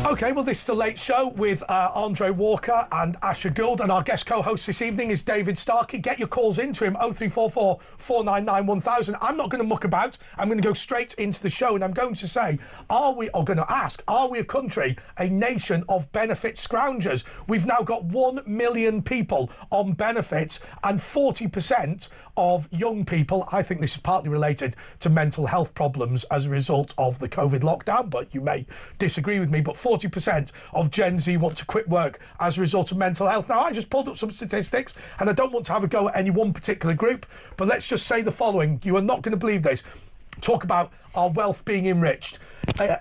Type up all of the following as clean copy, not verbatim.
OK, well, this is The Late Show with Andre Walker and Asher Gould, and our guest co-host this evening is David Starkey. Get your calls into him, 0344 499 1000. I'm not going to muck about. I'm going to go straight into the show, and I'm going to say, are we a country, a nation of benefit scroungers? We've now got 1 million people on benefits, and 40% of young people, I think this is partly related to mental health problems as a result of the COVID lockdown, but you may disagree with me, but 40% of Gen Z want to quit work as a result of mental health. Now, I just pulled up some statistics, and I don't want to have a go at any one particular group, but let's just say the following. You are not going to believe this. Talk about our wealth being enriched.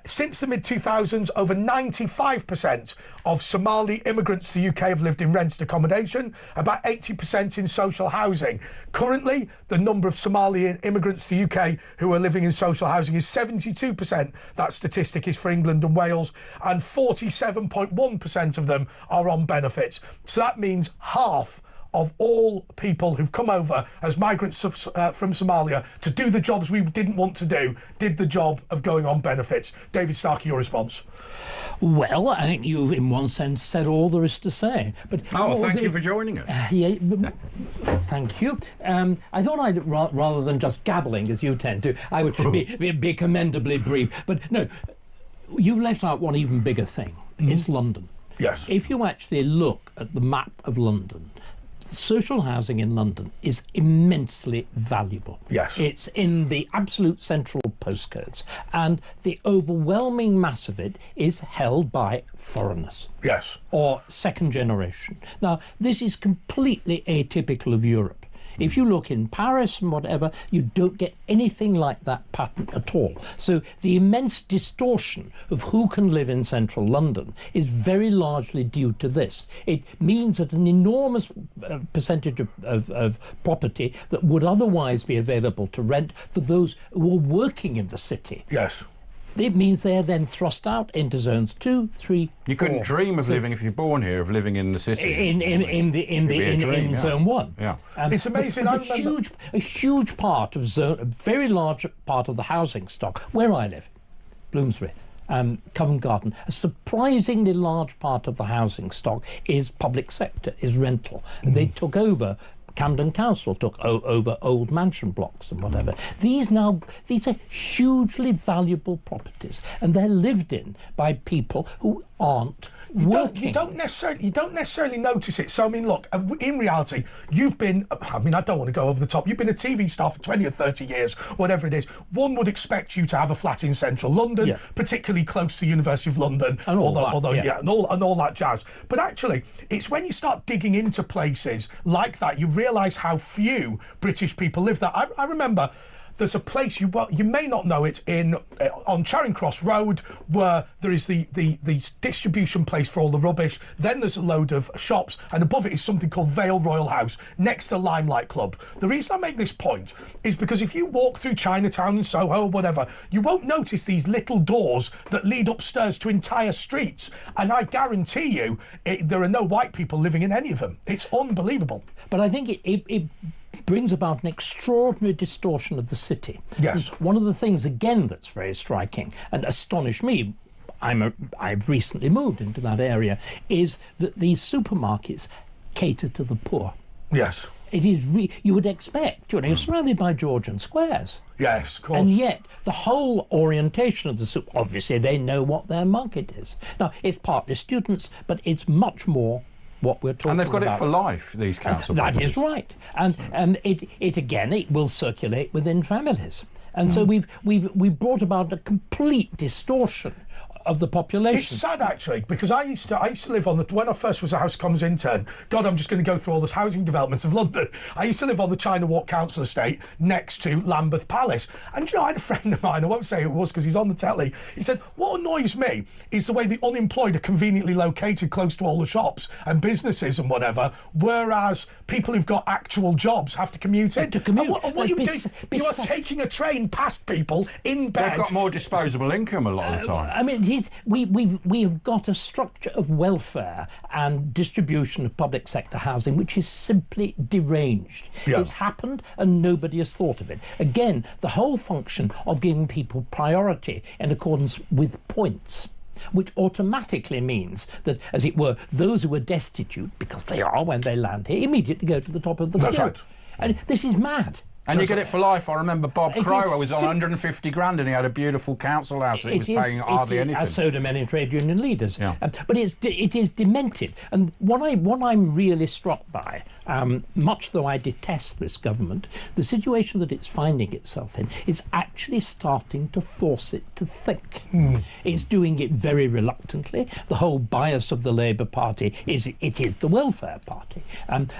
Since the mid-2000s, over 95% of Somali immigrants to the UK have lived in rented accommodation, about 80% in social housing. Currently, the number of Somali immigrants to the UK who are living in social housing is 72%. That statistic is for England and Wales, and 47.1% of them are on benefits. So that means half of all people who've come over as migrants from Somalia to do the jobs we didn't want to do, did the job of going on benefits. David Starkey, your response? Well, I think you've, in one sense, said all there is to say. But thank you for joining us. Thank you. I thought I'd, rather than just gabbling, as you tend to, I would be commendably brief. But no, you've left out one even bigger thing. It's London. Yes. If you actually look at the map of London, social housing in London is immensely valuable. Yes. It's in the absolute central postcodes, and the overwhelming mass of it is held by foreigners. Yes. Or second generation. Now, this is completely atypical of Europe. If you look in Paris and whatever, you don't get anything like that pattern at all. So the immense distortion of who can live in central London is very largely due to this. It means that an enormous percentage of property that would otherwise be available to rent for those who are working in the city. Yes. It means they are then thrust out into zones 2, 3, You 4. couldn't dream of living, if you're born here, of living in the city. In zone 1. Yeah. It's amazing. I remember A huge part of a very large part of the housing stock where I live, Bloomsbury, Covent Garden, a surprisingly large part of the housing stock is public sector, is rental. They took over. Camden Council took over old mansion blocks and whatever. These are hugely valuable properties, and they're lived in by people who aren't working. You don't necessarily notice it. So, I mean, look, in reality, you've been, I mean, I don't want to go over the top, you've been a TV star for 20 or 30 years, whatever it is. One would expect you to have a flat in central London, particularly close to the University of London, and all that jazz. But actually, it's when you start digging into places like that, you realise how few British people live there. I remember there's a place, you may not know it, on Charing Cross Road, where there is the distribution place for all the rubbish. Then there's a load of shops, and above it is something called Vale Royal House, next to Limelight Club. The reason I make this point is because if you walk through Chinatown and Soho or whatever, you won't notice these little doors that lead upstairs to entire streets. And I guarantee you, there are no white people living in any of them. It's unbelievable. But I think it brings about an extraordinary distortion of the city. Yes. One of the things, again, that's very striking and astonished me, I've recently moved into that area, is that these supermarkets cater to the poor. Yes. It is you would expect, you're surrounded by Georgian squares. Yes, of course. And yet, the whole orientation of the obviously they know what their market is. Now, it's partly students, but it's much more what we're talking about. And they've got it for life, these council That is right. And it will circulate within families. And so we've brought about a complete distortion of the population. It's sad, actually, because I used to live on when I first was a House of Commons intern. God, I'm just going to go through all the housing developments of London. I used to live on the China Walk Council Estate next to Lambeth Palace. And I had a friend of mine, I won't say who it was because he's on the telly, he said, what annoys me is the way the unemployed are conveniently located close to all the shops and businesses and whatever, whereas people who've got actual jobs have to commute in. And what you do, you are taking a train past people in bed. They've got more disposable income a lot of the time. I mean, we've got a structure of welfare and distribution of public sector housing which is simply deranged. Yeah. It's happened and nobody has thought of it. Again, the whole function of giving people priority in accordance with points. which automatically means that, as it were, those who are destitute, because they are when they land here, immediately go to the top of the That's queue. right. And this is mad. And you get it for life. I remember Bob It Crow is was on 150 grand and he had a beautiful council house that he was paying hardly anything. So do many trade union leaders. Yeah. But it is demented. And what I'm really struck by, much though I detest this government, the situation that it's finding itself in is actually starting to force it to think. It's doing it very reluctantly. The whole bias of the Labour Party is it is the welfare party.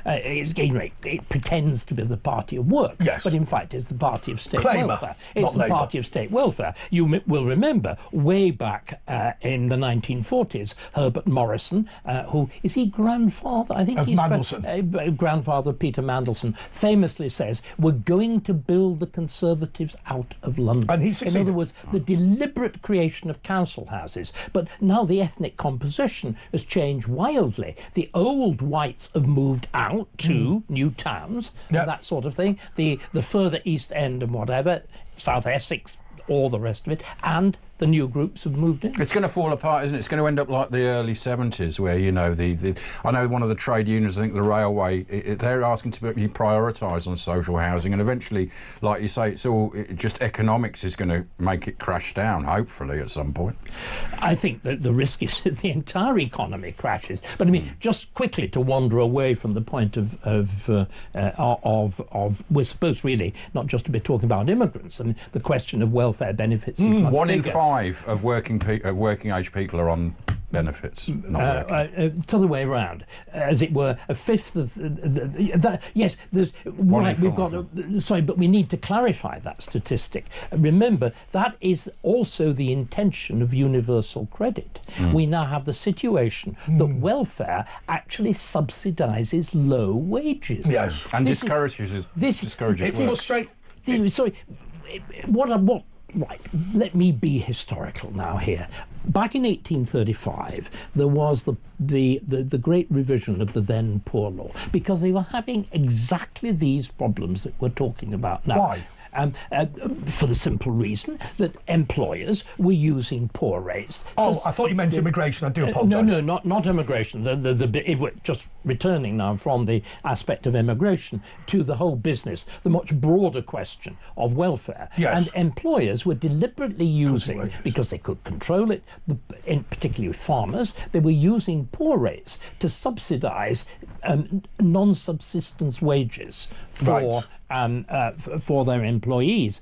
It pretends to be the party of work. Yes. But in fact, it's the party of state Claimer, welfare. It's the not Labour. party of state welfare. You will remember way back in the 1940s, Herbert Morrison, who is he grandfather? I think Of he's Mandelson. grandfather of Peter Mandelson, famously says, "We're going to build the Conservatives out of London." And he In succeeded. other words, the deliberate creation of council houses. But now the ethnic composition has changed wildly. The old whites have moved out to new towns Yep. and that sort of thing. The further East End and whatever, South Essex, all the rest of it, and the new groups have moved in. It's going to fall apart, isn't it? It's going to end up like the early 70s where, you know, I know one of the trade unions, I think the railway, they're asking to be prioritised on social housing, and eventually, like you say, just economics is going to make it crash down, hopefully, at some point. I think that the risk is that the entire economy crashes. But I mean, just quickly to wander away from the point of we're supposed really not just to be talking about immigrants. I mean, the question of welfare benefits is much One in bigger. 5 of working age people are on benefits, not working. It's the other way around, as it were. A fifth of yes, there's right. We've got sorry, but we need to clarify that statistic. Remember, that is also the intention of universal credit. We now have the situation that welfare actually subsidises low wages. Yes. And This discourages is work. Frustrate. Sorry, what? Right, let me be historical now here. Back in 1835, there was the great revision of the then Poor Law, because they were having exactly these problems that we're talking about now. Why? For the simple reason that employers were using poor rates. Oh, I thought you meant immigration. I do apologise. No, not immigration. Just returning now from the aspect of immigration to the whole business, the much broader question of welfare. Yes. And employers were deliberately using, because they could control it, particularly with farmers, they were using poor rates to subsidise non-subsistence wages for their employees.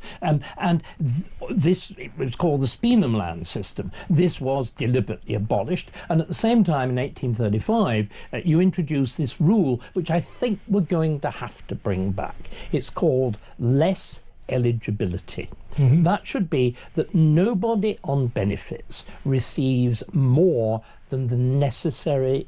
This, it was called the Speenham system. This was deliberately abolished, and at the same time in 1835 you introduced this rule which I think we're going to have to bring back. It's called less eligibility. That should be that nobody on benefits receives more than the necessary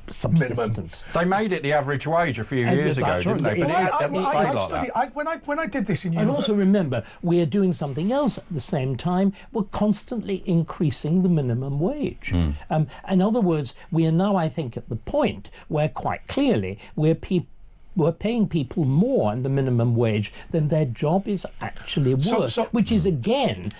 subsistence. They made it the average wage a few years ago, didn't they? But it hasn't stayed like that. When I did this in And university... also remember, we're doing something else at the same time. We're constantly increasing the minimum wage. In other words, we are now, I think, at the point where quite clearly we're paying people more in the minimum wage than their job is actually worth, which is, again,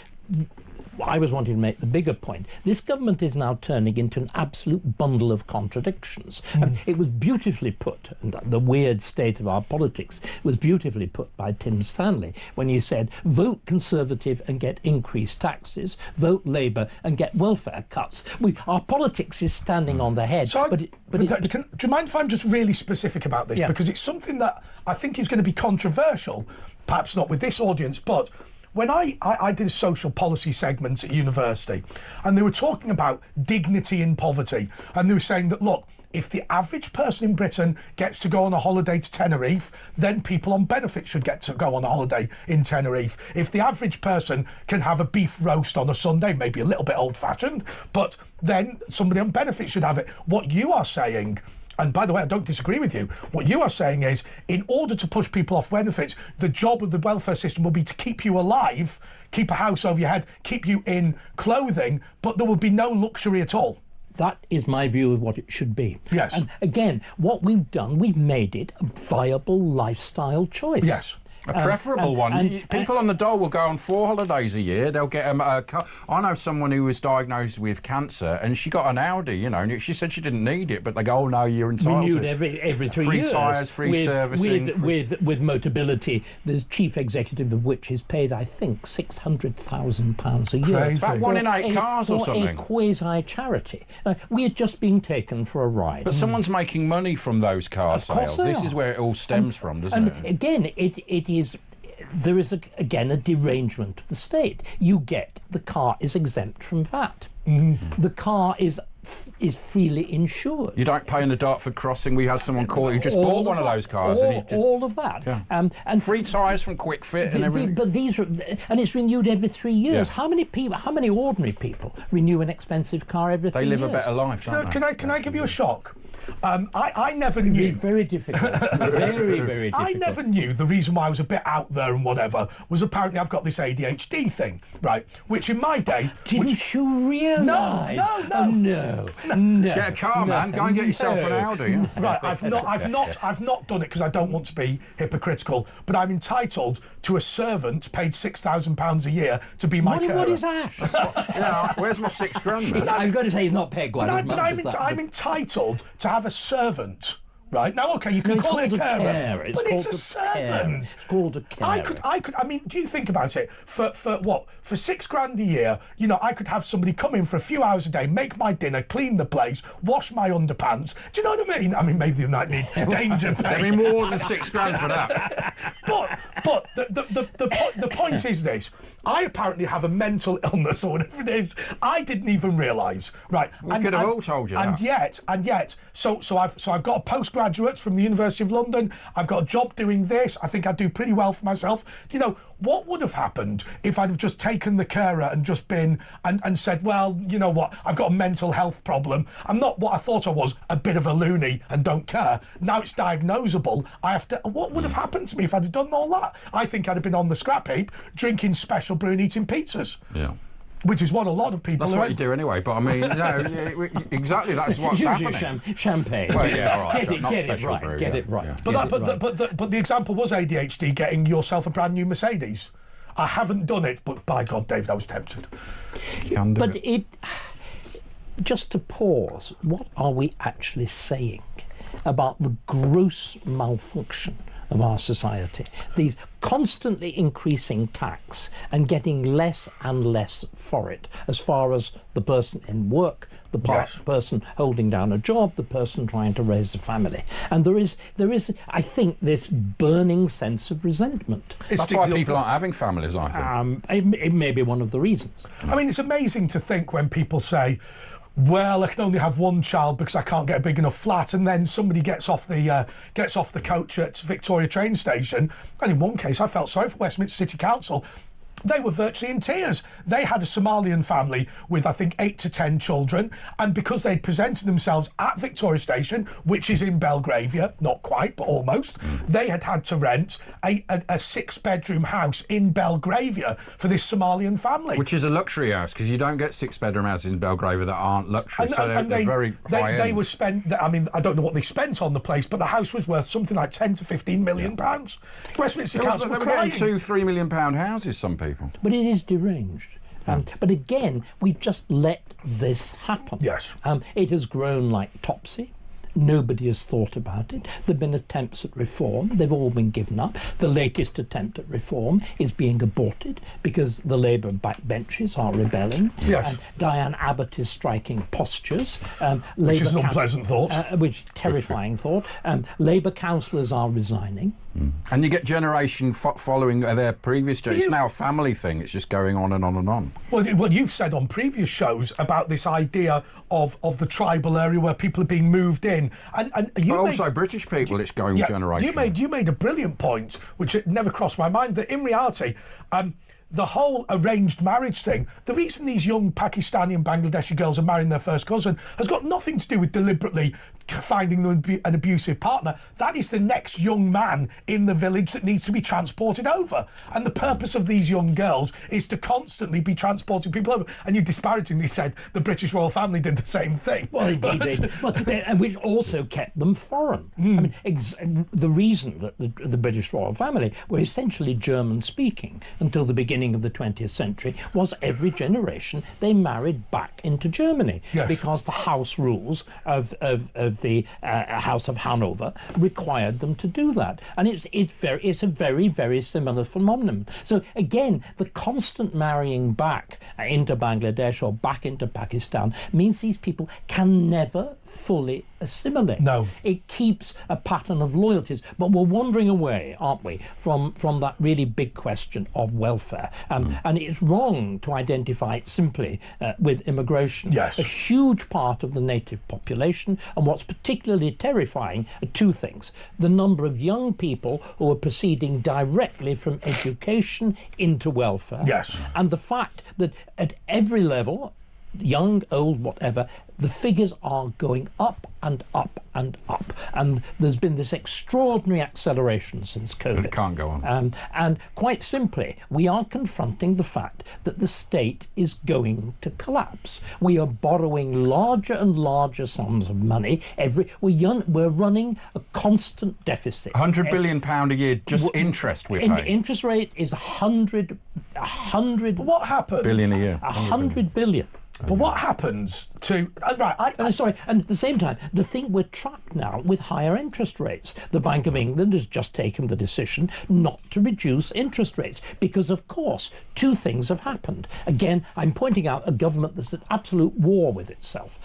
I was wanting to make the bigger point. This government is now turning into an absolute bundle of contradictions. It was beautifully put, and the weird state of our politics was beautifully put by Tim Stanley when he said, vote Conservative and get increased taxes, vote Labour and get welfare cuts. Our politics is standing on the head. So do you mind if I'm just really specific about this? Yeah. Because it's something that I think is going to be controversial, perhaps not with this audience, but when I did a social policy segment at university, and they were talking about dignity in poverty, and they were saying that, look, if the average person in Britain gets to go on a holiday to Tenerife, then people on benefits should get to go on a holiday in Tenerife. If the average person can have a beef roast on a Sunday, maybe a little bit old-fashioned, but then somebody on benefits should have it. What you are saying, and by the way, I don't disagree with you. What you are saying is, in order to push people off benefits, the job of the welfare system will be to keep you alive, keep a house over your head, keep you in clothing, but there will be no luxury at all. That is my view of what it should be. Yes. And again, what we've done, we've made it a viable lifestyle choice. Yes. A preferable one. People on the dole will go on 4 holidays a year. They'll get a car. I know someone who was diagnosed with cancer, and she got an Audi, you know, and she said she didn't need it, but they go, oh, no, you're entitled renewed to every 3 free years. tyres, free servicing. With Motability, the chief executive of which is paid, I think, £600,000 a year. Crazy. About 1 in 8 cars or something. A quasi-charity. We are just being taken for a ride. But someone's making money from those car sales. This is where it all stems from, doesn't it? And again, it is... There is, again, a derangement of the state. You get the car is exempt from VAT. The car is freely insured. You don't pay in the Dartford crossing. We had someone call who just bought one of those cars. All of that. Yeah. And free tyres from Quick Fit and everything. But these are, and it's renewed every 3 years. Yeah. How many ordinary people renew an expensive car every 3 years? They live a better life, don't they? Can I give you a shock? I never knew. Very difficult. Very, very difficult. I never knew the reason why I was a bit out there and whatever was apparently I've got this ADHD thing, right? Which in my day... Didn't you realise? No. Get a car, man. Go and get yourself an Audi. Yeah. Right, I've not done it because I don't want to be hypocritical, but I'm entitled to a servant paid £6,000 a year to be my carer. What is that? Yeah, where's my £6,000, man? I've got to say, he's not paid quite as much as that. I'm entitled to have a servant. Right now, okay, you can call it a carer, but it's a servant. It's called a carer. I mean, do you think about it? For £6,000 a year, you know, I could have somebody come in for a few hours a day, make my dinner, clean the place, wash my underpants. Do you know what I mean? I mean, maybe they might need danger pay. I mean, more than £6,000 for that. But the point is this: I apparently have a mental illness or whatever it is. I didn't even realise. Right? We could have all told you and that. Yet, so I've got a postgraduate from the University of London. I've got a job doing this. I think I do pretty well for myself. You know, what would have happened if I'd have just taken the carer and just been and said, well, you know what, I've got a mental health problem. I'm not what I thought I was, a bit of a loony and don't care. Now it's diagnosable. I have to. What would have happened to me if I'd have done all that? I think I'd have been on the scrap heap, drinking special brew and eating pizzas. Yeah. Which is what a lot of people. That's what you do anyway. But I mean, exactly. That's what's happening. Champagne. Well, yeah, all right. Get it right. Brew, get it right. Yeah. But the example was ADHD getting yourself a brand new Mercedes. I haven't done it, but by God, David, I was tempted. You can do but it. Just to pause, what are we actually saying about the gross malfunction of our society? These constantly increasing tax and getting less and less for it, as far as the person in work, the person holding down a job, the person trying to raise a family. And there is, I think, this burning sense of resentment. That's why people aren't having families, I think. It may be one of the reasons. I mean, it's amazing to think when people say, well, I can only have one child because I can't get a big enough flat, and then somebody gets off the coach at Victoria train station. And in one case, I felt sorry for Westminster City Council. They were virtually in tears. They had a Somalian family with, I think, 8 to 10 children, and because they'd presented themselves at Victoria Station, which is in Belgravia, not quite, but almost, they had to rent a 6-bedroom house in Belgravia for this Somalian family. Which is a luxury house, because you don't get 6-bedroom houses in Belgravia that aren't luxury, so they're very high-end. They were spent, I mean, I don't know what they spent on the place, but the house was worth something like 10 to 15 million pounds. Westminster Council were crying. They were getting £2-3 million houses, some people. But it is deranged. But again, we just let this happen. Yes. It has grown like Topsy. Nobody has thought about it. There have been attempts at reform. They've all been given up. The latest attempt at reform is being aborted because the Labour backbenches are rebelling. Yes. And Diane Abbott is striking postures. Which is an unpleasant thought. Which terrifying thought. Labour councillors are resigning. And you get generation following their previous generation. It's now a family thing. It's just going on and on and on. Well, you've said on previous shows about this idea of the tribal area where people are being moved in, and you but also British people, it's going generation. You made a brilliant point, which it never crossed my mind, that in reality, the whole arranged marriage thing, the reason these young Pakistani and Bangladeshi girls are marrying their first cousin has got nothing to do with deliberately finding them an abusive partner. That is the next young man in the village that needs to be transported over. And the purpose of these young girls is to constantly be transporting people over. And you disparagingly said the British royal family did the same thing. Well, indeed they did. Well, and which also kept them foreign. I mean, the reason that the British royal family were essentially German-speaking until the beginning of the 20th century was every generation they married back into Germany, because the house rules of the House of Hanover required them to do that, and it's a very, very similar phenomenon. So again, the constant marrying back into Bangladesh or back into Pakistan means these people can never fully assimilate. No. It keeps a pattern of loyalties, but we're wandering away, aren't we, from that really big question of welfare, and it's wrong to identify it simply with immigration. Yes. A huge part of the native population, and what's particularly terrifying are two things: the number of young people who are proceeding directly from education into welfare, and the fact that at every level, young, old, whatever, the figures are going up and up and up. And there's been this extraordinary acceleration since COVID. It can't go on. And quite simply, we are confronting the fact that the state is going to collapse. We are borrowing larger and larger sums of money. We're running a constant deficit. £100 billion a year, just interest we're paying. Interest rate is 100 But what happened? Billion a year. 100 billion. But what happens to... Sorry, and at the same time, the thing we're trapped now with higher interest rates. The Bank of England has just taken the decision not to reduce interest rates because, of course, two things have happened. Again, I'm pointing out a government that's at absolute war with itself.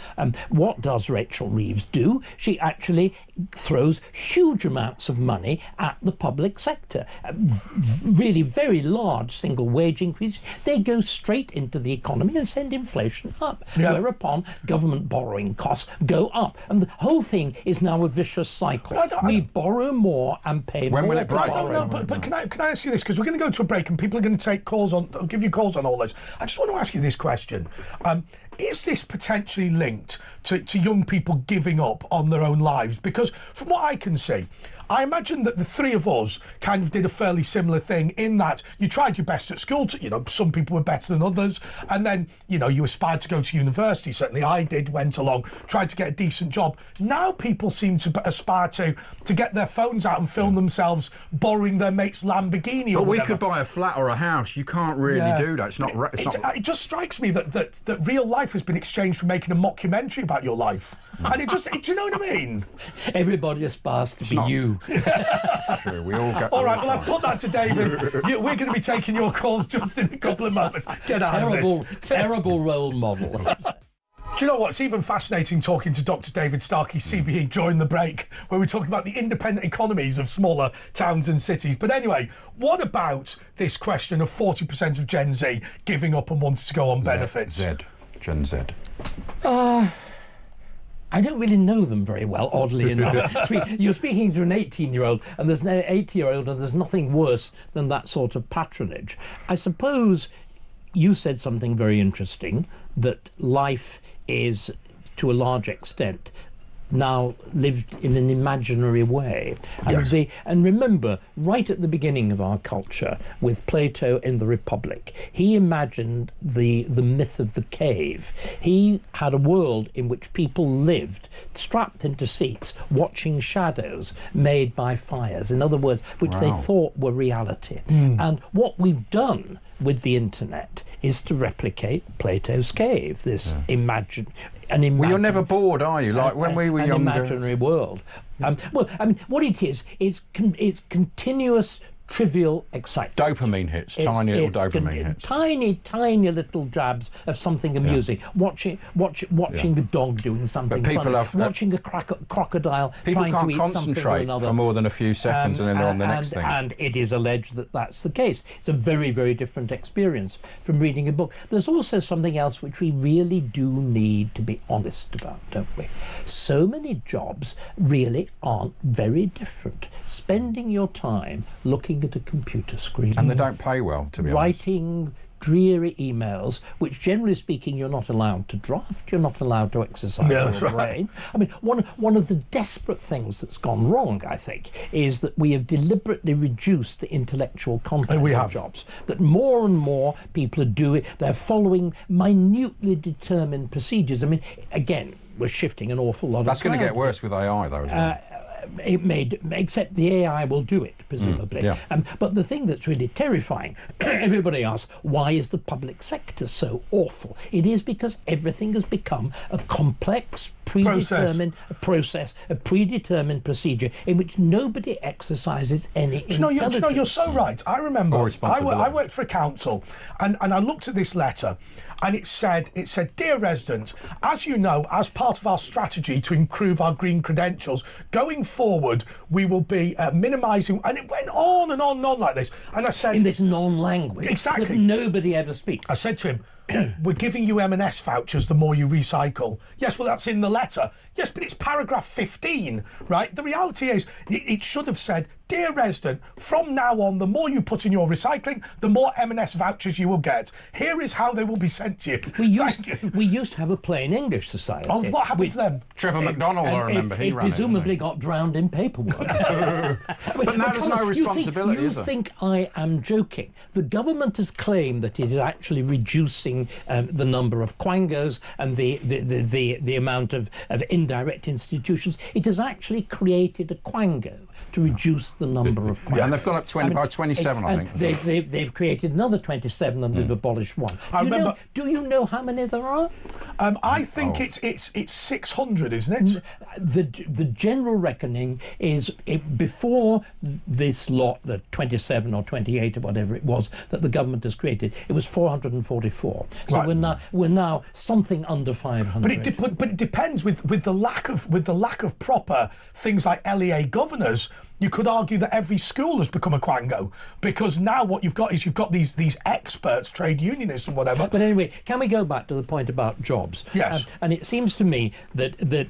What does Rachel Reeves do? She actually throws huge amounts of money at the public sector. Really very large single wage increases. They go straight into the economy and send inflation up, whereupon government borrowing costs go up, and the whole thing is now a vicious cycle. We borrow more and pay more. When will it break? But can I ask you this, because we're going to go to a break and people are going to take calls on, I'll give you calls on all this. I just want to ask you this question. Is this potentially linked to young people giving up on their own lives? Because from what I can see, I imagine that the three of us kind of did a fairly similar thing in that you tried your best at school. Some people were better than others. And then, you aspired to go to university. Certainly I did, went along, tried to get a decent job. Now people seem to aspire to get their phones out and film themselves borrowing their mate's Lamborghini or whatever. But we could buy a flat or a house. You can't really do that. It just strikes me that real life has been exchanged for making a mockumentary about your life. And do you know what I mean? Everybody aspires to be you. True, we all get... All right, well, I've put that to David. We're going to be taking your calls just in a couple of moments. Get out of it. Terrible role model. Do you know what? It's even fascinating talking to Dr. David Starkey, CBE, during the break, where we're talking about the independent economies of smaller towns and cities. But anyway, what about this question of 40% of Gen Z giving up and wanting to go on benefits? Gen Z. I don't really know them very well, oddly enough. You're speaking to an 18-year-old, and there's no 80-year-old, and there's nothing worse than that sort of patronage. I suppose you said something very interesting, that life is, to a large extent, now lived in an imaginary way. And remember, right at the beginning of our culture, with Plato in the Republic, he imagined the myth of the cave. He had a world in which people lived strapped into seats, watching shadows made by fires, in other words, which they thought were reality. And what we've done with the internet is to replicate Plato's cave, this well, you're never bored, are you? Like when we were younger. An imaginary world. Well, I mean, what it is it's continuous trivial excitement. Dopamine hits, tiny little dopamine hits. Tiny little jabs of something amusing. Watching a dog doing something funny. Watching a crocodile trying to eat something or another. People can't concentrate for more than a few seconds and then they're on the next thing. And it is alleged that that's the case. It's a very, very different experience from reading a book. There's also something else which we really do need to be honest about, don't we? So many jobs really aren't very different. Spending your time looking looking at a computer screen. And they don't pay well, to be honest. Writing dreary emails, which generally speaking you're not allowed to draft, you're not allowed to exercise your brain. I mean, one of the desperate things that's gone wrong, I think, is that we have deliberately reduced the intellectual content of jobs. That more and more people are doing, they're following minutely determined procedures. I mean, again, we're shifting an awful lot That's of going to get worse with AI, though, as well. It may, except the AI will do it, presumably. But the thing that's really terrifying, everybody asks, why is the public sector so awful? It is because everything has become a complex, predetermined process, a predetermined procedure in which nobody exercises any intelligence. You're so right. I remember I worked for a council and I looked at this letter and it said, "Dear residents, as you know, as part of our strategy to improve our green credentials, going forward, we will be minimising," and it went on and on and on like this. And I said... in this non-language that nobody ever speaks. I said to him, we're giving you M&S vouchers the more you recycle. Yes, well, that's in the letter. Yes, but it's paragraph 15, right? The reality is, it should have said, "Dear resident, from now on, the more you put in your recycling, the more M&S vouchers you will get. Here is how they will be sent to you." We used to have a plain English society. Oh, what happened to them? Trevor McDonald, I remember, he ran it. Presumably got drowned in paperwork. But now there's no responsibility, is there? You think I am joking? The government has claimed that it is actually reducing the number of quangos and the amount of indirect institutions. It has actually created a quango to reduce the number of quangos. And they've gone up by 27, I think. They've created another 27 and they've abolished one. Do you know how many there are? I think it's 600, isn't it? The general reckoning is before this lot, the 27 or 28 or whatever it was that the government has created, it was 444. So we're now something under 500. But it depends with the lack of proper things like LEA governors. You could argue that every school has become a quango, because now what you've got is these experts, trade unionists and whatever. But anyway, can we go back to the point about jobs? Yes. And it seems to me that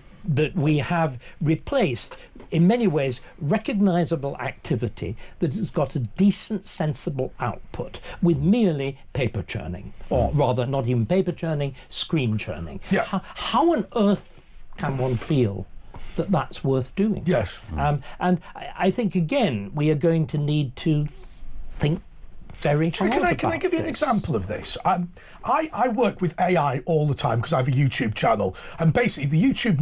we have replaced, in many ways, recognisable activity that has got a decent, sensible output with merely paper churning, or rather, not even paper churning, screen churning. Yeah. How on earth can one feel that that's worth doing? Yes. And I think, again, we are going to need to think very hard. Can I give you an example of this? I work with AI all the time because I have a YouTube channel, and basically the YouTube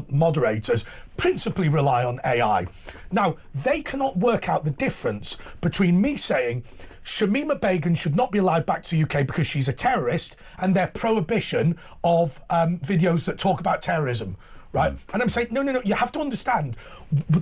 moderators principally rely on AI. Now, they cannot work out the difference between me saying Shamima Begum should not be allowed back to the UK because she's a terrorist, and their prohibition of videos that talk about terrorism. Right? And I'm saying, no, you have to understand,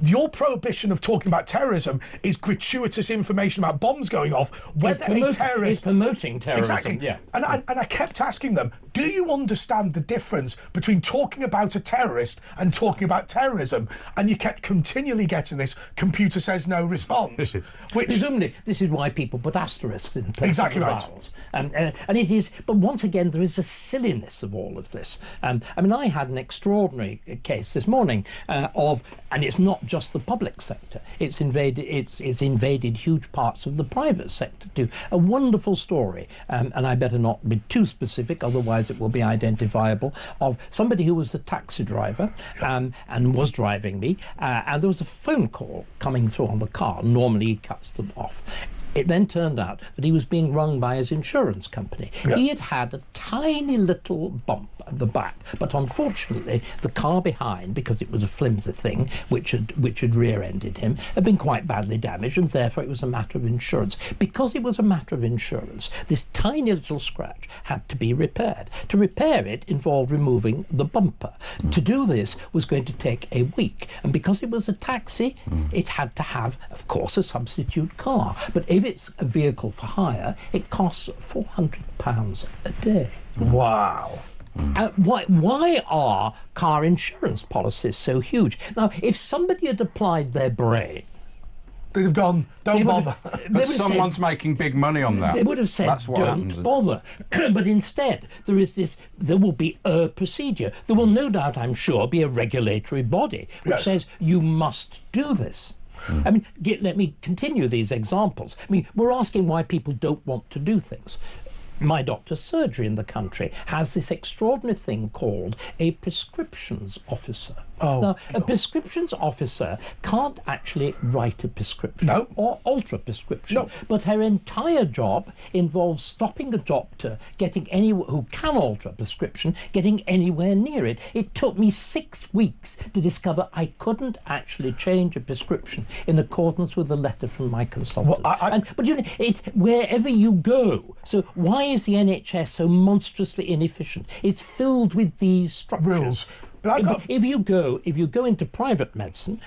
your prohibition of talking about terrorism is gratuitous information about bombs going off, whether a terrorist... It's promoting terrorism. Exactly. Yeah. And I kept asking them, do you understand the difference between talking about a terrorist and talking about terrorism? And you kept continually getting this computer says no response. Which, presumably, this is why people put asterisks in place. Exactly right. Vowels. And it is, but once again, there is a silliness of all of this. I mean, I had an extraordinary case this morning and it's not just the public sector. It's invaded huge parts of the private sector too. A wonderful story, and I better not be too specific, otherwise it will be identifiable, of somebody who was a taxi driver and was driving me, and there was a phone call coming through on the car. Normally he cuts them off. It then turned out that he was being rung by his insurance company. Yeah. He had a tiny little bump at the back, but unfortunately the car behind, because it was a flimsy thing which had rear-ended him, had been quite badly damaged, and therefore it was a matter of insurance. Because it was a matter of insurance, this tiny little scratch had to be repaired. To repair it involved removing the bumper. To do this was going to take a week, and because it was a taxi, it had to have, of course, a substitute car. But if it's a vehicle for hire, it costs £400 a day. Wow. Why are car insurance policies so huge? Now, if somebody had applied their brain, they'd have gone, don't bother. But someone's making big money on that. They would have said, don't bother. But instead, there will be a procedure. There will no doubt, I'm sure, be a regulatory body which says you must do this. I mean, let me continue these examples. I mean, we're asking why people don't want to do things. My doctor's surgery in the country has this extraordinary thing called a prescriptions officer. Now, a prescriptions officer can't actually write a prescription or alter a prescription, but her entire job involves stopping a doctor who can alter a prescription, getting anywhere near it. It took me 6 weeks to discover I couldn't actually change a prescription in accordance with a letter from my consultant. But you know, it's wherever you go. So why is the NHS so monstrously inefficient? It's filled with these structures. Rules. But if you go into private medicine,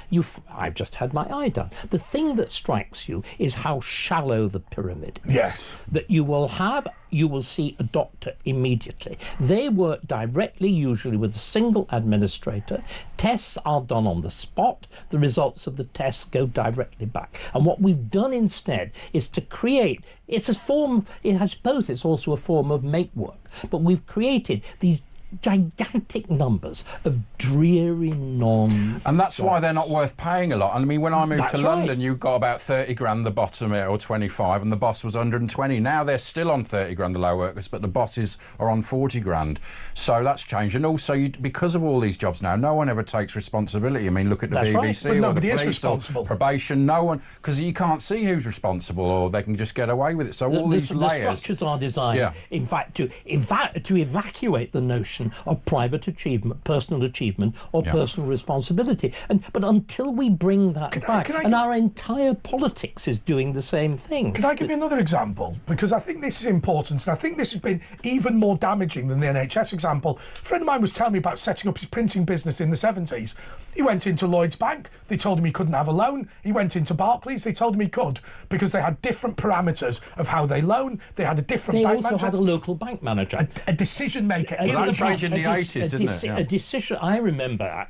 I've just had my eye done. The thing that strikes you is how shallow the pyramid is. Yes. That you will see a doctor immediately. They work directly, usually with a single administrator. Tests are done on the spot. The results of the tests go directly back. And what we've done instead is to create, I suppose it's also a form of make work, but we've created these gigantic numbers of dreary and that's why they're not worth paying a lot. I mean, when I moved to London, you got about 30 grand the bottom here, or 25, and the boss was 120. Now they're still on 30 grand the low workers, but the bosses are on 40 grand. So that's changed. And also, because of all these jobs now, no one ever takes responsibility. I mean, look at the BBC or the police or probation. No one, because you can't see who's responsible, or they can just get away with it. So all these layers, the structures are designed, in fact, to evacuate the notion of private achievement, personal achievement, or personal responsibility. But until we bring that back, our entire politics is doing the same thing. Can I give you another example? Because I think this is important, and I think this has been even more damaging than the NHS example. A friend of mine was telling me about setting up his printing business in the 70s. He went into Lloyds Bank, they told him he couldn't have a loan. He went into Barclays, they told him he could, because they had different parameters of how they loan. They had a different bank manager. They also had a local bank manager. A decision maker in the bank. In the 80s, didn't it? A decision. I remember.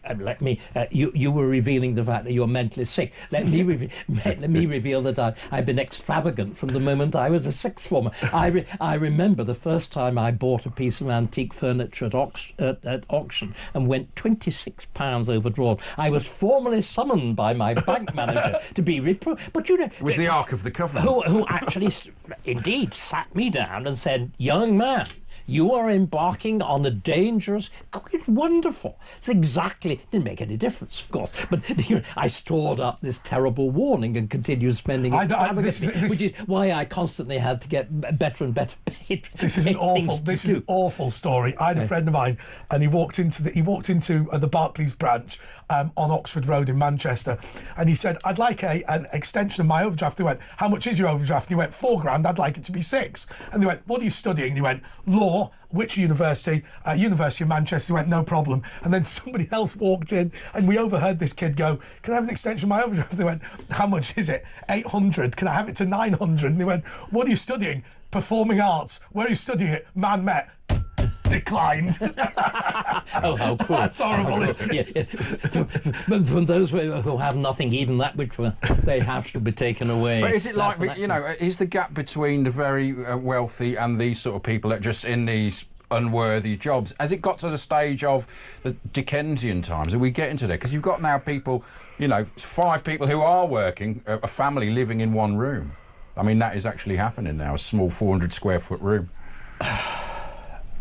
You were revealing the fact that you're mentally sick. Let me reveal that I've been extravagant from the moment I was a sixth former. I remember the first time I bought a piece of antique furniture at auction and went £26 overdrawn. I was formally summoned by my bank manager to be reproved. But you know, it was the Ark of the Covenant who actually indeed sat me down and said, "Young man, you are embarking on a dangerous..." It's wonderful. It's exactly... Didn't make any difference, of course. But I stored up this terrible warning and continued spending extravagantly, which is why I constantly had to get better and better paid. This is an awful story. I had a friend of mine, and he walked into the Barclays branch on Oxford Road in Manchester, and he said, "I'd like an extension of my overdraft." They went, "How much is your overdraft?" And he went, £4 grand. "I'd like it to be 6. And they went, "What are you studying?" And he went, "Law." "Which university?" "University of Manchester." He went, "No problem." And then somebody else walked in, and we overheard this kid go, "Can I have an extension of my overdraft?" They went, "How much is it?" 800. "Can I have it to 900? And they went, "What are you studying?" "Performing arts." "Where are you studying it?" "Man met." Declined. Oh, how cool. That's horrible, isn't it? Yeah. From those who have nothing, even that which they have should be taken away. But is it is the gap between the very wealthy and these sort of people that are just in these unworthy jobs, has it got to the stage of the Dickensian times? Are we getting to there? Because you've got now people, 5 people who are working, a family living in one room. I mean, that is actually happening now, a small 400 square foot room.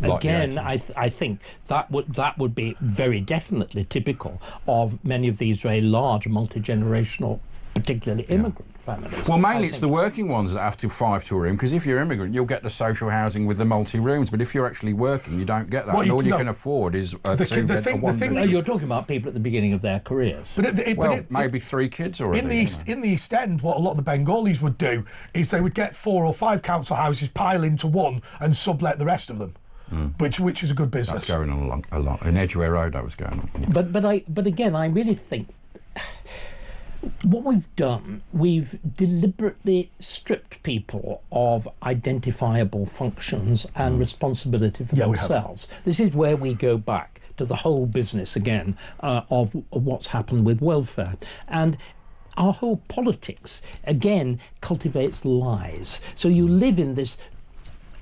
Again, I think that would be very definitely typical of many of these very large multi-generational, particularly immigrant families. Well, mainly it's the working ones that have to 5 to a room, because if you're immigrant, you'll get the social housing with the multi-rooms, but if you're actually working, you don't get that. And all you can afford is a thing. You're talking about people at the beginning of their careers. Maybe 3 kids already. In the East End, what a lot of the Bengalis would do is they would get 4 or 5 council houses, pile into one, and sublet the rest of them. Which is a good business. That's going on a lot. In Edgware Road, that was going on. But again, I really think what we've done, we've deliberately stripped people of identifiable functions and responsibility for themselves. This is where we go back to the whole business again of what's happened with welfare. And our whole politics, again, cultivates lies. So you live in this,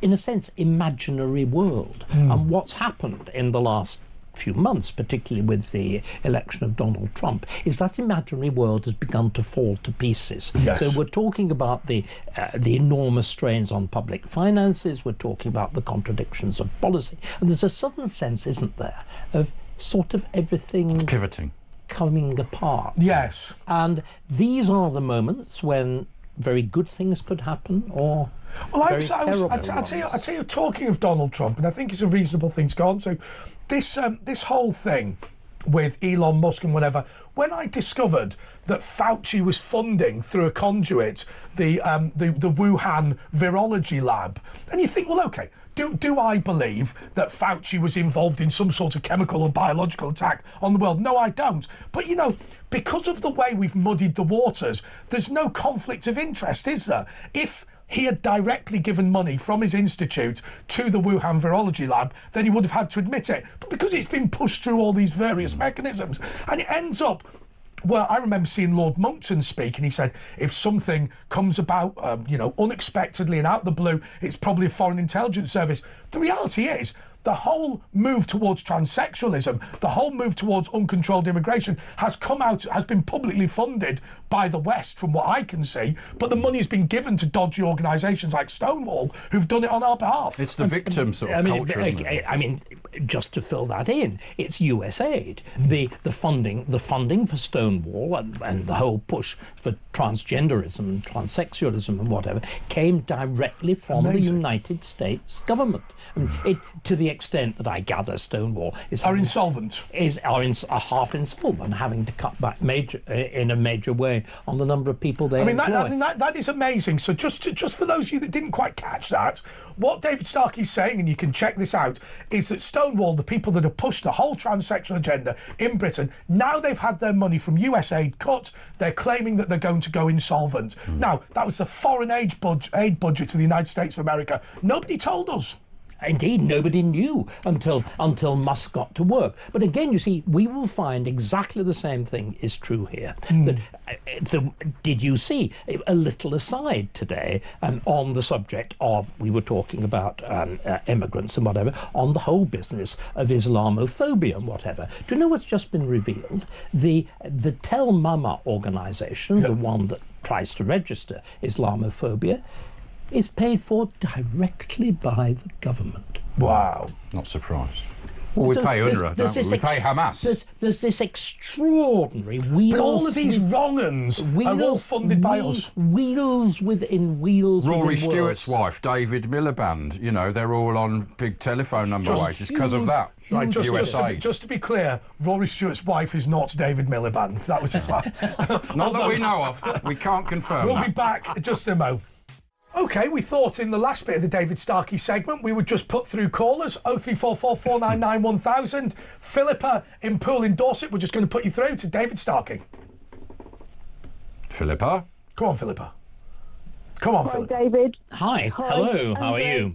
in a sense, imaginary world. And what's happened in the last few months, particularly with the election of Donald Trump, is that imaginary world has begun to fall to pieces. Yes. So we're talking about the enormous strains on public finances, we're talking about the contradictions of policy, and there's a sudden sense, isn't there, of sort of everything Pivoting. coming apart. Yes. And these are the moments when very good things could happen, or Well, very terrible I tell you, talking of Donald Trump, and I think it's a reasonable thing to go on to, this whole thing with Elon Musk and whatever, when I discovered that Fauci was funding through a conduit the Wuhan virology lab, and you think, well, okay, do I believe that Fauci was involved in some sort of chemical or biological attack on the world? No, I don't. But, you know, because of the way we've muddied the waters, there's no conflict of interest, is there? If he had directly given money from his institute to the Wuhan virology lab, then he would have had to admit it. But because it's been pushed through all these various mechanisms, and it ends up, well, I remember seeing Lord Monckton speak, and he said, if something comes about, unexpectedly and out of the blue, it's probably a foreign intelligence service. The reality is, the whole move towards transsexualism, the whole move towards uncontrolled immigration has been publicly funded by the West, from what I can see, but the money has been given to dodgy organisations like Stonewall, who've done it on our behalf. It's the victim sort of culture. I mean, just to fill that in, it's US aid. The funding for Stonewall and the whole push for transgenderism and transsexualism and whatever came directly from the United States government. To the extent that I gather, Stonewall are insolvent, are half insolvent, having to cut back in a major way on the number of people they employ. That is amazing. So just for those of you that didn't quite catch that, what David Starkey's saying, and you can check this out, is that Stonewall, the people that have pushed the whole transsexual agenda in Britain, now they've had their money from US aid cut, they're claiming that they're going to go insolvent. Now, that was the foreign aid budget to the United States of America. Nobody told us. Indeed, nobody knew until Musk got to work. But again, you see, we will find exactly the same thing is true here. Did you see a little aside today on the subject of, we were talking about immigrants and whatever, on the whole business of Islamophobia and whatever. Do you know what's just been revealed? The Tell Mama organisation, the one that tries to register Islamophobia, is paid for directly by the government. Wow. Not surprised. Well, we pay UNRWA, don't we? We pay Hamas. There's this extraordinary wheels... But all of these wrong-uns are all funded by us. Wheels within wheels. Rory Stewart's wife, David Miliband, they're all on big telephone number wages because of that. Right, just to be clear, Rory Stewart's wife is not David Miliband. That was his life. Not that we know of. We can't confirm We'll be back just a mo. OK, we thought in the last bit of the David Starkey segment we would just put through callers, 0344 499 1000. Philippa in Poole in Dorset, we're just going to put you through to David Starkey. Philippa? Come on, Philippa. Come on, Hi, Philippa. David. Hi. Hello, how are you?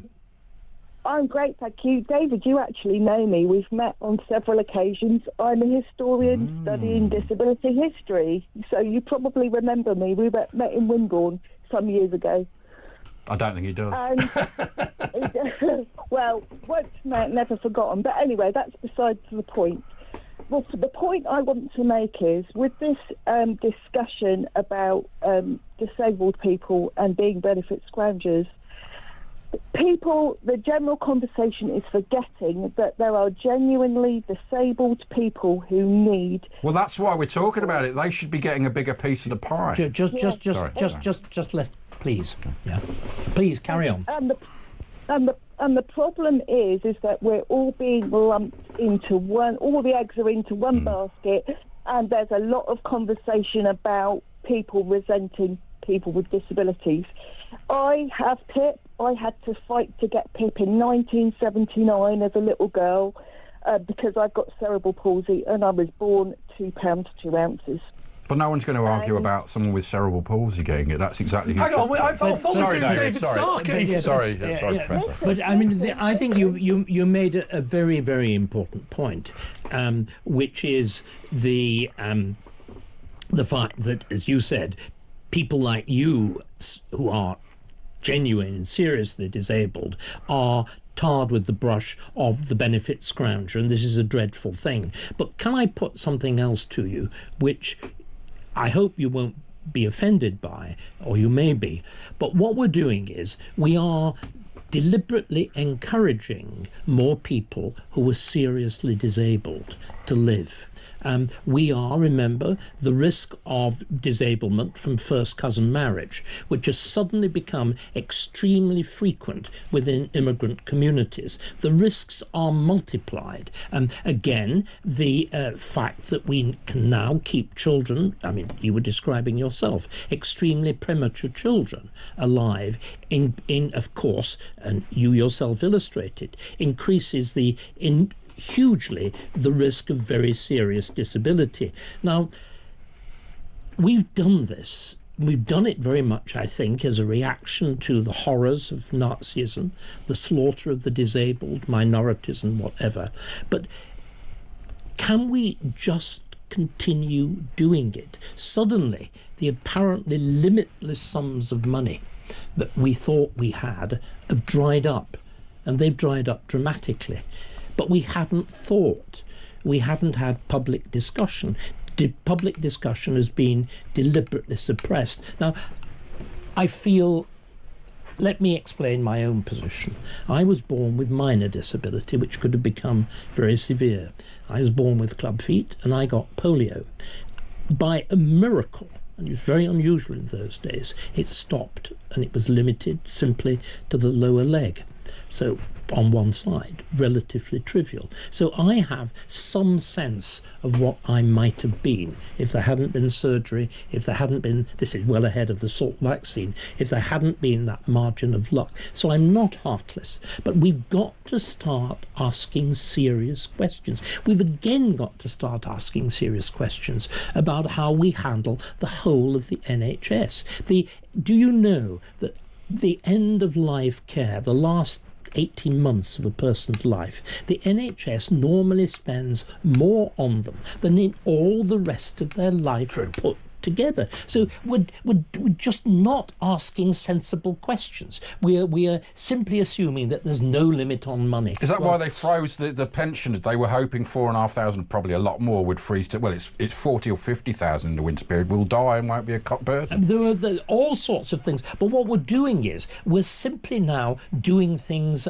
I'm great, thank you. David, you actually know me. We've met on several occasions. I'm a historian studying disability history, so you probably remember me. We met in Wimborne some years ago. I don't think he does. Well, once met, never forgotten. But anyway, that's besides the point. Well, the point I want to make is, with this discussion about disabled people and being benefit scroungers, the general conversation is forgetting that there are genuinely disabled people who need... Well, that's why we're talking about it. They should be getting a bigger piece of the pie. Just let... Please, please carry on. And the problem is that we're all being lumped into one. All the eggs are into one basket, and there's a lot of conversation about people resenting people with disabilities. I have PIP. I had to fight to get PIP in 1979 as a little girl because I've got cerebral palsy, and I was born 2 pounds 2 ounces. But no one's going to argue about someone with cerebral palsy getting it. That's exactly... Hang on, I thought we were doing David Starkey. Sorry, Professor. But I mean, I think you made a very, very important point, which is the fact that, as you said, people like you who are genuine and seriously disabled are tarred with the brush of the benefit scrounger, and this is a dreadful thing. But can I put something else to you, which I hope you won't be offended by, or you may be, but what we're doing is we are deliberately encouraging more people who are seriously disabled to live. We are, remember, the risk of disablement from first cousin marriage, which has suddenly become extremely frequent within immigrant communities. The risks are multiplied. And again, the fact that we can now keep children, I mean, you were describing yourself, extremely premature children alive, in of course, and you yourself illustrated, increases hugely the risk of very serious disability. Now, we've done this. We've done it very much, I think, as a reaction to the horrors of Nazism, the slaughter of the disabled, minorities and whatever. But can we just continue doing it? Suddenly, the apparently limitless sums of money that we thought we had have dried up, and they've dried up dramatically. But we haven't thought. We haven't had public discussion. Public discussion has been deliberately suppressed. Now, I feel, let me explain my own position. I was born with minor disability, which could have become very severe. I was born with club feet, and I got polio. By a miracle, and it was very unusual in those days, it stopped, and it was limited simply to the lower leg. So on one side, relatively trivial. So I have some sense of what I might have been if there hadn't been surgery, if there hadn't been, this is well ahead of the Salk vaccine, if there hadn't been that margin of luck. So I'm not heartless, but we've got to start asking serious questions. We've again got to start asking serious questions about how we handle the whole of the NHS. Do you know that the end-of-life care, the last 18 months of a person's life, the NHS normally spends more on them than in all the rest of their life put together. So we're just not asking sensible questions. We are simply assuming that there's no limit on money. Is that why they froze the pension? They were hoping 4,500, probably a lot more, would freeze to, well, it's 40 or 50,000 in the winter period. We'll die and won't be a burden. There are all sorts of things. But what we're doing is we're simply now doing things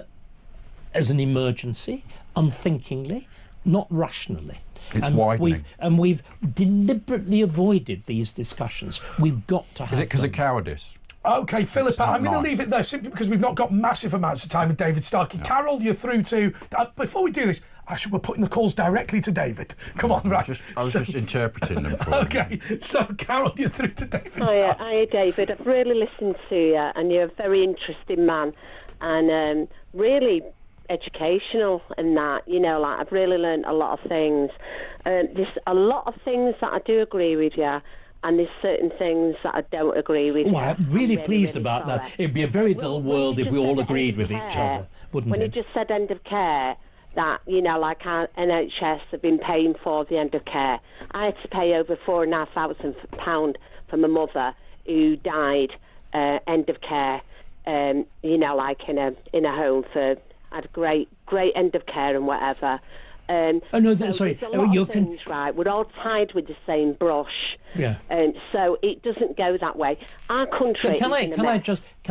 as an emergency, unthinkingly, not rationally. It's widening. We've deliberately avoided these discussions. We've got to have Is it because them. of cowardice? OK, Philippa, I'm going to leave it there simply because we've not got massive amounts of time with David Starkey. No. Carol, you're through to... before we do this, actually, we're putting the calls directly to David. Come on, right. I was just interpreting them for OK, so Carol, you're through to David Starkey. Hiya, David. I've really listened to you, and you're a very interesting man, and really educational and that, you know, like I've really learned a lot of things. There's a lot of things that I do agree with you, and there's certain things that I don't agree with. Oh, I'm really pleased about that. It'd be a very dull world if we all agreed with each other, wouldn't it? When you just said end of care, that, you know, like our NHS have been paying for the end of care. I had to pay over £4,500 for my mother who died end of care, you know, like in a home for... had great end of care and whatever. Sorry. Right? We're all tied with the same brush. Yeah. And so it doesn't go that way. Our country. Can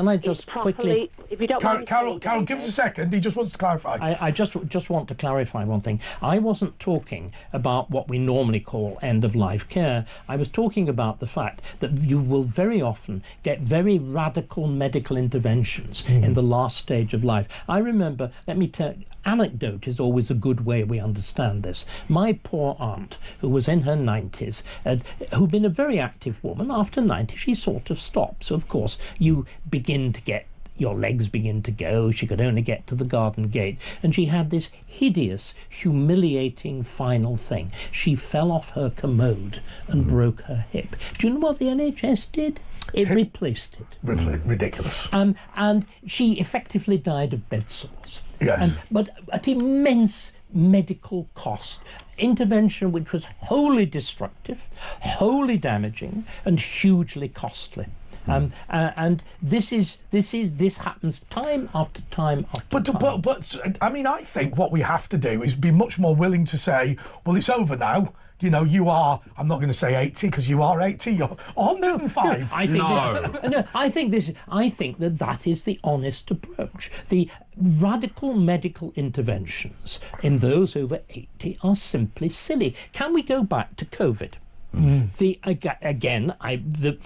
I just quickly? If you don't Carol, give us a second. He just wants to clarify. I just want to clarify one thing. I wasn't talking about what we normally call end-of-life care. I was talking about the fact that you will very often get very radical medical interventions in the last stage of life. I remember. Let me tell you. Anecdote is always a good way we understand this. My poor aunt, who was in her 90s, who'd been a very active woman, after 90 she sort of stopped. So of course you begin to get, your legs begin to go. She could only get to the garden gate, and she had this hideous, humiliating final thing. She fell off her commode and broke her hip. Do you know what the NHS did? It replaced it. Ridiculous. And she effectively died of bed sores. Yes. But at immense medical cost. Intervention which was wholly destructive, wholly damaging, and hugely costly. And this happens time after time after time. But I mean, I think what we have to do is be much more willing to say, well, it's over now. You know, you are, I'm not going to say 80 because you are 80, you're 105. I think that is the honest approach. The radical medical interventions in those over 80 are simply silly. Can we go back to COVID? The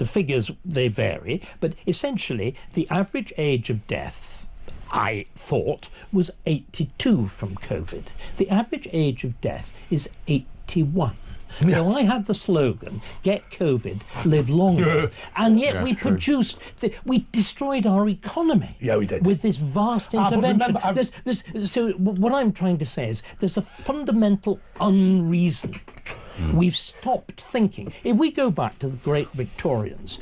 figures, they vary, but essentially the average age of death, I thought, was 82 from COVID. The average age of death is 81. Yeah. So I had the slogan, get COVID, live longer. And yet we destroyed our economy. Yeah, we did. With this vast intervention. So what I'm trying to say is there's a fundamental unreason. We've stopped thinking. If we go back to the great Victorians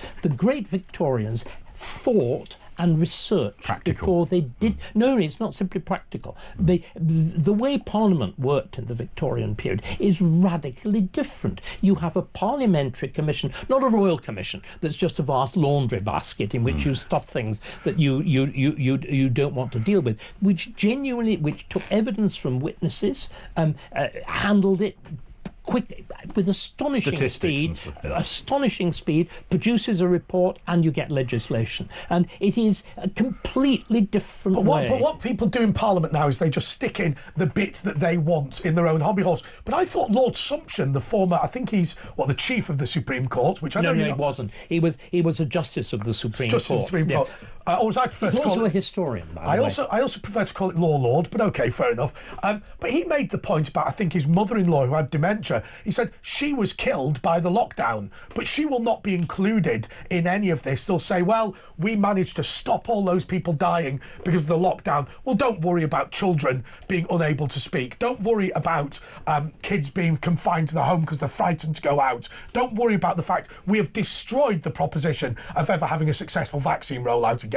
thought and researched before they did. No, it's not simply practical. The way Parliament worked in the Victorian period is radically different. You have a parliamentary commission, not a royal commission that's just a vast laundry basket in which you stuff things that you don't want to deal with, which took evidence from witnesses, handled it quickly, with astonishing speed, produces a report, and you get legislation. And it is a completely different way. But what people do in Parliament now is they just stick in the bits that they want in their own hobby horse. But I thought Lord Sumption, the former, I think he's, the Chief of the Supreme Court, which I know he wasn't. He was a Justice of the Supreme Court. Of the Supreme Court. Or as I prefer He's to call also it, a historian, by the way. I also prefer to call it Law Lord, but okay, fair enough. But he made the point about, I think, his mother-in-law who had dementia. He said she was killed by the lockdown, but she will not be included in any of this. They'll say, well, we managed to stop all those people dying because of the lockdown. Well, don't worry about children being unable to speak. Don't worry about kids being confined to the home because they're frightened to go out. Don't worry about the fact we have destroyed the proposition of ever having a successful vaccine rollout again.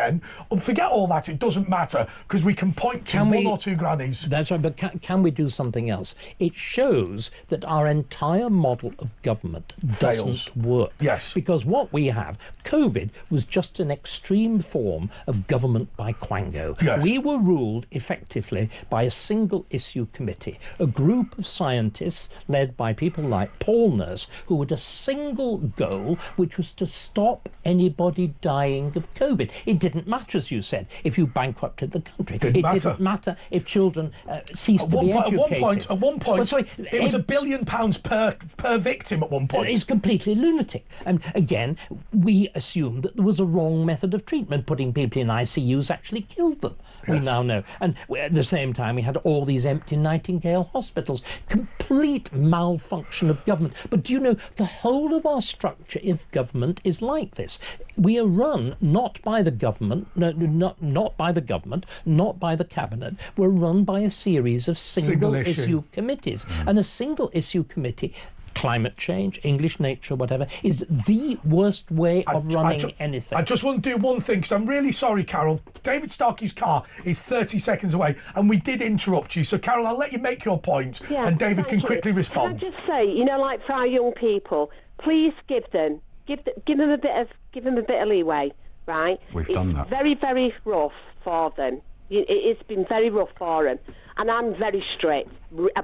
And forget all that, it doesn't matter, because we can point to one or two grannies. That's right, but can we do something else? It shows that our entire model of government doesn't work. Yes. Because what we have, COVID was just an extreme form of government by Quango. Yes. We were ruled effectively by a single issue committee, a group of scientists led by people like Paul Nurse, who had a single goal, which was to stop anybody dying of COVID. It didn't matter, as you said, if you bankrupted the country. It didn't matter if children ceased to be educated. At one point, it was £1 billion per victim at one point. It's completely lunatic. And again, we assumed that there was a wrong method of treatment. Putting people in ICUs actually killed them. Yes. We now know. And at the same time, we had all these empty Nightingale hospitals. Complete malfunction of government. But do you know, the whole of our structure of government is like this. We are run not by the government, not by the government, not by the cabinet. We're run by a series of single issue committees. And a single issue committee, climate change, English nature, whatever, is the worst way of running anything. I just want to do one thing, because I'm really sorry, Carol. David Starkey's car is 30 seconds away, and we did interrupt you. So, Carol, I'll let you make your point, and David can quickly respond. Can I just say, like for our young people, please give them a bit of leeway, right? We've done that. Very, very rough for them. It's been very rough for them. And I'm very strict,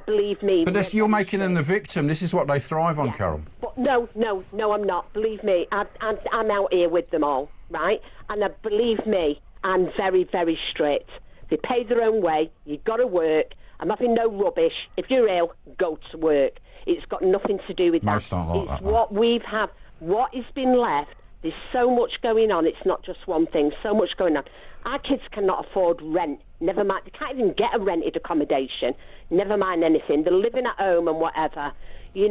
believe me. But you're making them the victim. This is what they thrive on, Carol. But no, I'm not. Believe me, I'm out here with them all, right? And believe me, I'm very, very strict. They pay their own way. You've got to work. I'm having no rubbish. If you're ill, go to work. It's got nothing to do with Most that. Don't like it's that, what we've had. What has been left, there's so much going on. It's not just one thing, so much going on. Our kids cannot afford rent. Never mind, they can't even get a rented accommodation. Never mind anything. They're living at home and whatever. They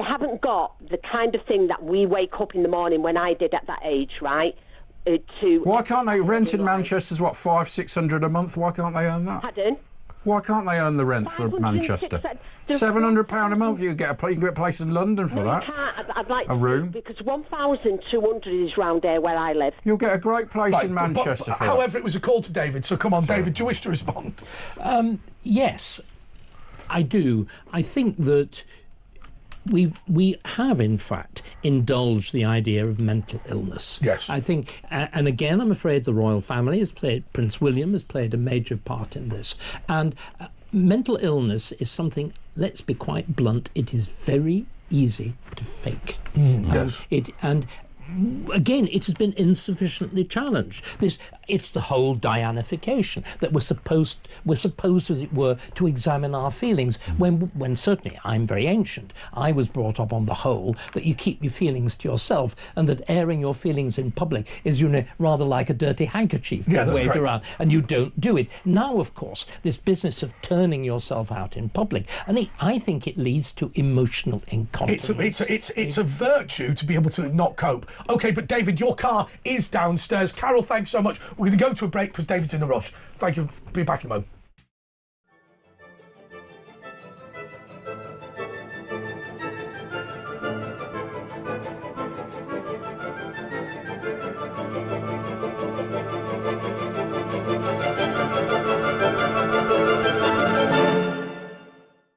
haven't got the kind of thing that we wake up in the morning when I did at that age, right? Why can't they rent in Manchester's $500-600 a month? Why can't they earn that? Pardon? Why can't they earn the rent for Manchester? £700 a month. You can get a place in London for that. I'd like a room. Because 1,200 is round here where I live. You'll get a great place in Manchester for however, that. it was a call to David. So come on, David, do you wish to respond? Yes, I do. I think that we have in fact indulged the idea of mental illness. Yes. I think, and again, I'm afraid the royal family has played, Prince William has played a major part in this. And mental illness is something, let's be quite blunt, it is very easy to fake. Yes. Again, it has been insufficiently challenged. It's the whole Dianification that we're supposed, as it were, to examine our feelings. When certainly I'm very ancient. I was brought up on the whole that you keep your feelings to yourself, and that airing your feelings in public is, rather like a dirty handkerchief waved around, and you don't do it. Now, of course, this business of turning yourself out in public, and I think it leads to emotional incontinence. It's a virtue to be able to not cope. Okay, but David, your car is downstairs. Carol, thanks so much. We're going to go to a break because David's in a rush. Thank you. Be back in a moment.